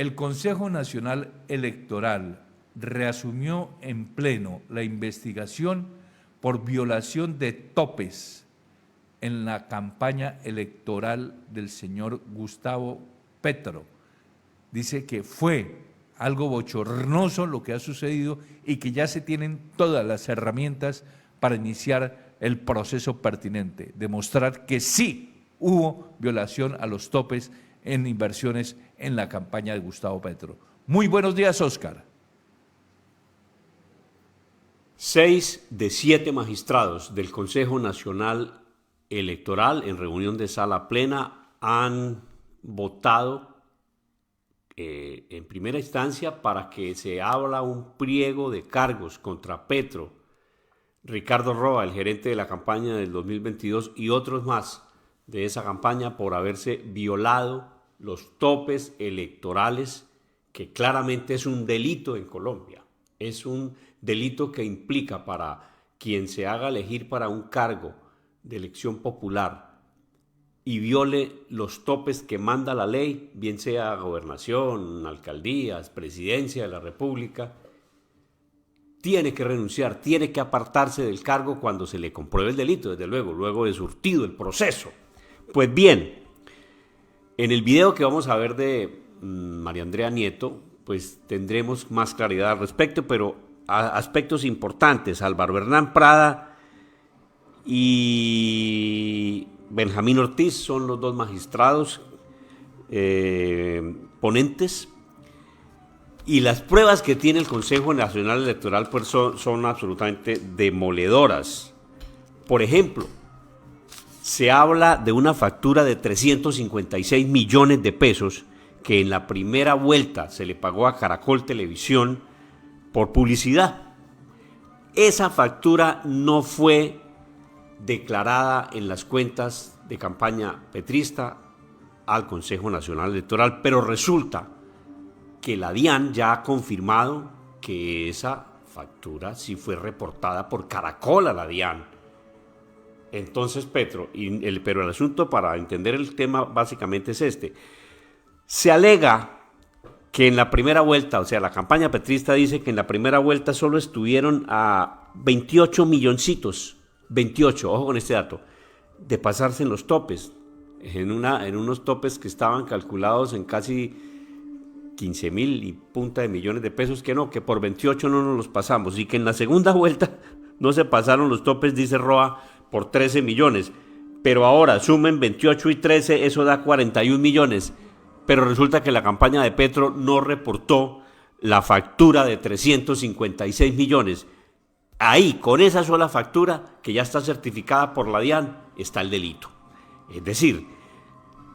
El Consejo Nacional Electoral reasumió en pleno la investigación por violación de topes en la campaña electoral del señor Gustavo Petro. Dice que fue algo bochornoso lo que ha sucedido y que ya se tienen todas las herramientas para iniciar el proceso pertinente, demostrar que sí hubo violación a los topes en inversiones en la campaña de Gustavo Petro. Muy buenos días, Óscar. 6 de 7 magistrados del Consejo Nacional Electoral en reunión de sala plena han votado en primera instancia para que se abra un pliego de cargos contra Petro, Ricardo Roa, el gerente de la campaña del 2022, y otros más de esa campaña por haberse violado los topes electorales, que claramente es un delito en Colombia. Es un delito que implica para quien se haga elegir para un cargo de elección popular y viole los topes que manda la ley, bien sea gobernación, alcaldías, presidencia de la República, tiene que renunciar, tiene que apartarse del cargo cuando se le compruebe el delito, desde luego, luego de surtido el proceso. Pues bien, en el video que vamos a ver de María Andrea Nieto, pues tendremos más claridad al respecto, pero aspectos importantes. Álvaro Hernán Prada y Benjamín Ortiz son los dos magistrados ponentes, y las pruebas que tiene el Consejo Nacional Electoral pues son absolutamente demoledoras. Por ejemplo, se habla de una factura de 356 millones de pesos que en la primera vuelta se le pagó a Caracol Televisión por publicidad. Esa factura no fue declarada en las cuentas de campaña petrista al Consejo Nacional Electoral, pero resulta que la DIAN ya ha confirmado que esa factura sí fue reportada por Caracol a la DIAN. Entonces, pero el asunto, para entender el tema, básicamente es este. Se alega que en la primera vuelta, o sea, la campaña petrista dice que en la primera vuelta solo estuvieron a 28 milloncitos, 28, ojo con este dato, de pasarse en los topes, en unos topes que estaban calculados en casi 15,000 y punta de millones de pesos, que por 28 no nos los pasamos, y que en la segunda vuelta no se pasaron los topes, dice Roa, por 13 millones, pero ahora sumen 28 y 13, eso da 41 millones, pero resulta que la campaña de Petro no reportó la factura de 356 millones. Ahí, con esa sola factura, que ya está certificada por la DIAN, está el delito. Es decir,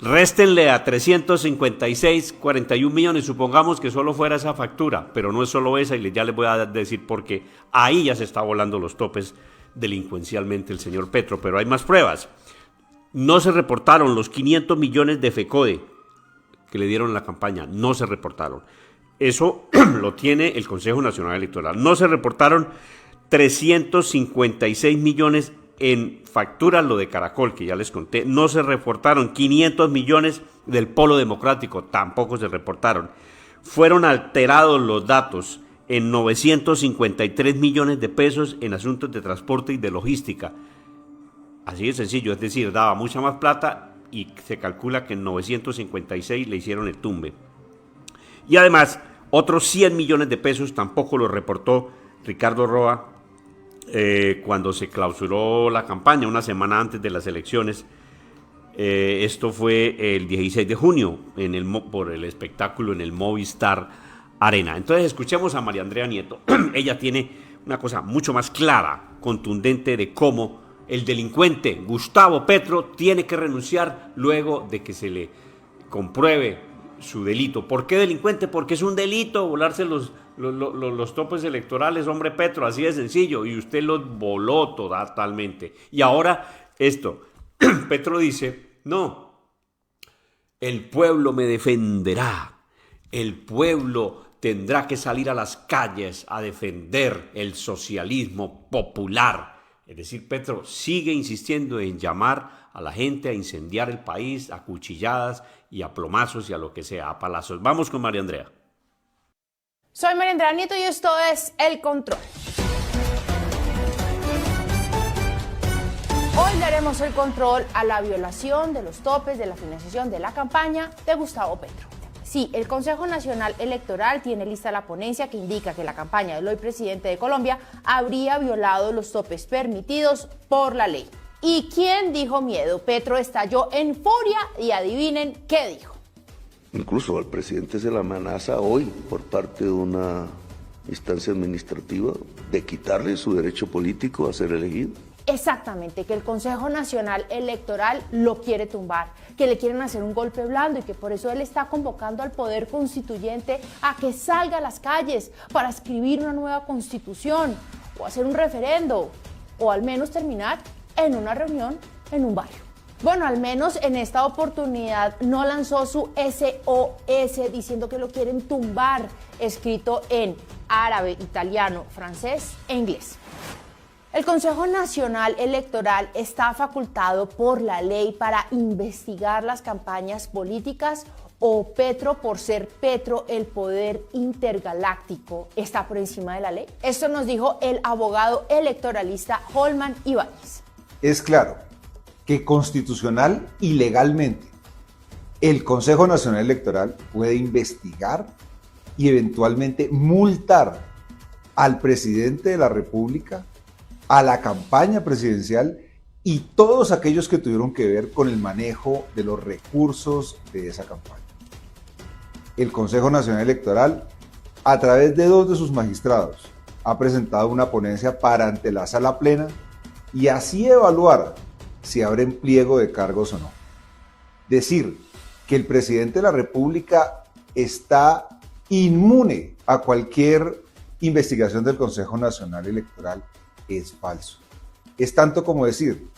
réstenle a 356, 41 millones, supongamos que solo fuera esa factura, pero no es solo esa, y ya les voy a decir por qué. Ahí ya se está volando los topes delincuencialmente el señor Petro, pero hay más pruebas. No se reportaron los 500 millones de FECODE que le dieron la campaña, no se reportaron. Eso lo tiene el Consejo Nacional Electoral. No se reportaron 356 millones en facturas, lo de Caracol, que ya les conté. No se reportaron 500 millones del Polo Democrático, tampoco se reportaron. Fueron alterados los datos en 953 millones de pesos en asuntos de transporte y de logística. Así de sencillo, es decir, daba mucha más plata y se calcula que en 956 le hicieron el tumbe. Y además, otros 100 millones de pesos tampoco lo reportó Ricardo Roa cuando se clausuró la campaña, una semana antes de las elecciones. Esto fue el 16 de junio por el espectáculo en el Movistar Arena. Entonces escuchemos a María Andrea Nieto. Ella tiene una cosa mucho más clara, contundente, de cómo el delincuente Gustavo Petro tiene que renunciar luego de que se le compruebe su delito. ¿Por qué delincuente? Porque es un delito volarse los topes electorales, hombre Petro, así de sencillo, y usted los voló totalmente. Y ahora esto, Petro dice, no, el pueblo me defenderá, el pueblo tendrá que salir a las calles a defender el socialismo popular, Es decir, Petro sigue insistiendo en llamar a la gente a incendiar el país a cuchilladas y a plomazos y a lo que sea, a palazos. Vamos con María Andrea. Soy María Andrea Nieto y esto es El Control. Hoy le haremos el control a la violación de los topes de la financiación de la campaña de Gustavo Petro. Sí, el Consejo Nacional Electoral tiene lista la ponencia que indica que la campaña del hoy presidente de Colombia habría violado los topes permitidos por la ley. ¿Y quién dijo miedo? Petro estalló en furia y adivinen qué dijo. Incluso al presidente se le amenaza hoy por parte de una instancia administrativa de quitarle su derecho político a ser elegido. Exactamente, que el Consejo Nacional Electoral lo quiere tumbar, que le quieren hacer un golpe blando y que por eso él está convocando al Poder Constituyente a que salga a las calles para escribir una nueva constitución o hacer un referendo o al menos terminar en una reunión en un barrio. Bueno, al menos en esta oportunidad no lanzó su SOS diciendo que lo quieren tumbar, escrito en árabe, italiano, francés e inglés. El Consejo Nacional Electoral está facultado por la ley para investigar las campañas políticas o Petro, por ser Petro el poder intergaláctico, está por encima de la ley. Esto nos dijo el abogado electoralista Holman Ibáñez. Es claro que constitucional y legalmente el Consejo Nacional Electoral puede investigar y eventualmente multar al presidente de la República, a la campaña presidencial y todos aquellos que tuvieron que ver con el manejo de los recursos de esa campaña. El Consejo Nacional Electoral, a través de 2 de sus magistrados, ha presentado una ponencia para ante la Sala Plena y así evaluar si abren pliego de cargos o no. Decir que el presidente de la República está inmune a cualquier investigación del Consejo Nacional Electoral es falso. Es tanto como decir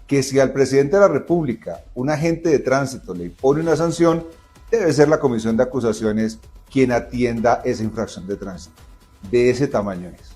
que si al presidente de la República un agente de tránsito le impone una sanción, debe ser la comisión de acusaciones quien atienda esa infracción de tránsito. De ese tamaño es.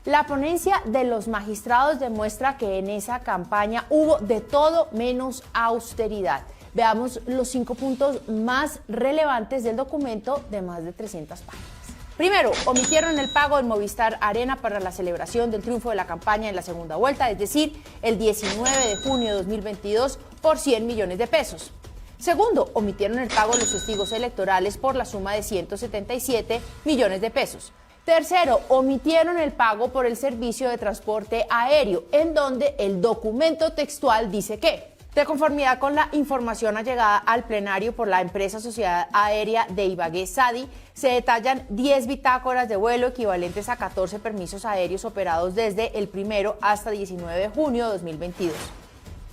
La ponencia de los magistrados demuestra que en esa campaña hubo de todo menos austeridad. Veamos los 5 puntos más relevantes del documento de más de 300 páginas. Primero, omitieron el pago en Movistar Arena para la celebración del triunfo de la campaña en la segunda vuelta, es decir, el 19 de junio de 2022 por 100 millones de pesos. Segundo, omitieron el pago de los testigos electorales por la suma de 177 millones de pesos. Tercero, omitieron el pago por el servicio de transporte aéreo, en donde el documento textual dice que, de conformidad con la información allegada al plenario por la empresa Sociedad Aérea de Ibagué SADI, se detallan 10 bitácoras de vuelo equivalentes a 14 permisos aéreos operados desde el 1 hasta 19 de junio de 2022.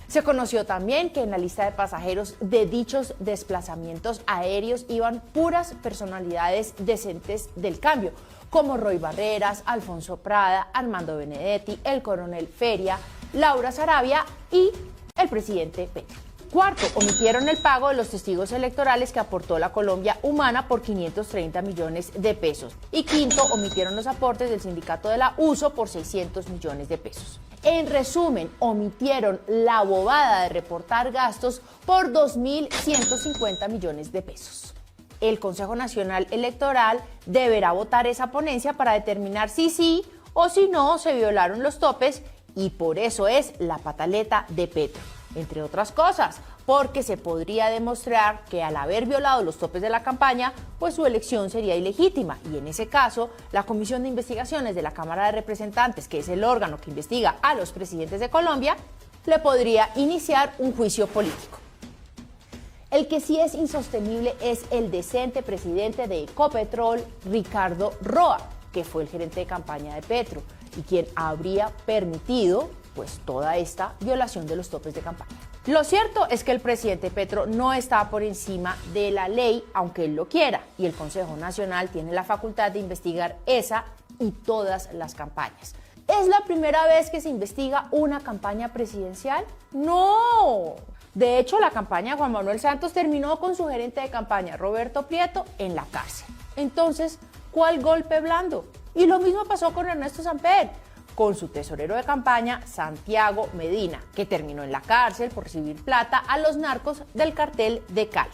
Se conoció también que en la lista de pasajeros de dichos desplazamientos aéreos iban puras personalidades decentes del cambio, como Roy Barreras, Alfonso Prada, Armando Benedetti, el coronel Feria, Laura Sarabia y el presidente Petro. Cuarto, omitieron el pago de los testigos electorales que aportó la Colombia Humana por 530 millones de pesos. Y quinto, omitieron los aportes del sindicato de la USO por 600 millones de pesos. En resumen, omitieron la bobada de reportar gastos por 2.150 millones de pesos. El Consejo Nacional Electoral deberá votar esa ponencia para determinar si sí o si no se violaron los topes y por eso es la pataleta de Petro, entre otras cosas, porque se podría demostrar que al haber violado los topes de la campaña, pues su elección sería ilegítima y en ese caso, la Comisión de Investigaciones de la Cámara de Representantes, que es el órgano que investiga a los presidentes de Colombia, le podría iniciar un juicio político. El que sí es insostenible es el decente presidente de Ecopetrol, Ricardo Roa, que fue el gerente de campaña de Petro y quien habría permitido pues toda esta violación de los topes de campaña. Lo cierto es que el presidente Petro no está por encima de la ley, aunque él lo quiera, y el Consejo Nacional tiene la facultad de investigar esa y todas las campañas. ¿Es la primera vez que se investiga una campaña presidencial? ¡No! De hecho, la campaña de Juan Manuel Santos terminó con su gerente de campaña, Roberto Prieto, en la cárcel. Entonces, ¿cuál golpe blando? Y lo mismo pasó con Ernesto Samper. con su tesorero de campaña, Santiago Medina, que terminó en la cárcel por recibir plata a los narcos del cartel de Cali.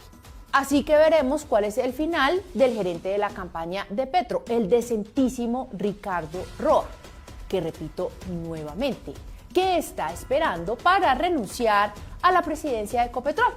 Así que veremos cuál es el final del gerente de la campaña de Petro, el decentísimo Ricardo Roa, que repito nuevamente, que está esperando para renunciar a la presidencia de Ecopetrol.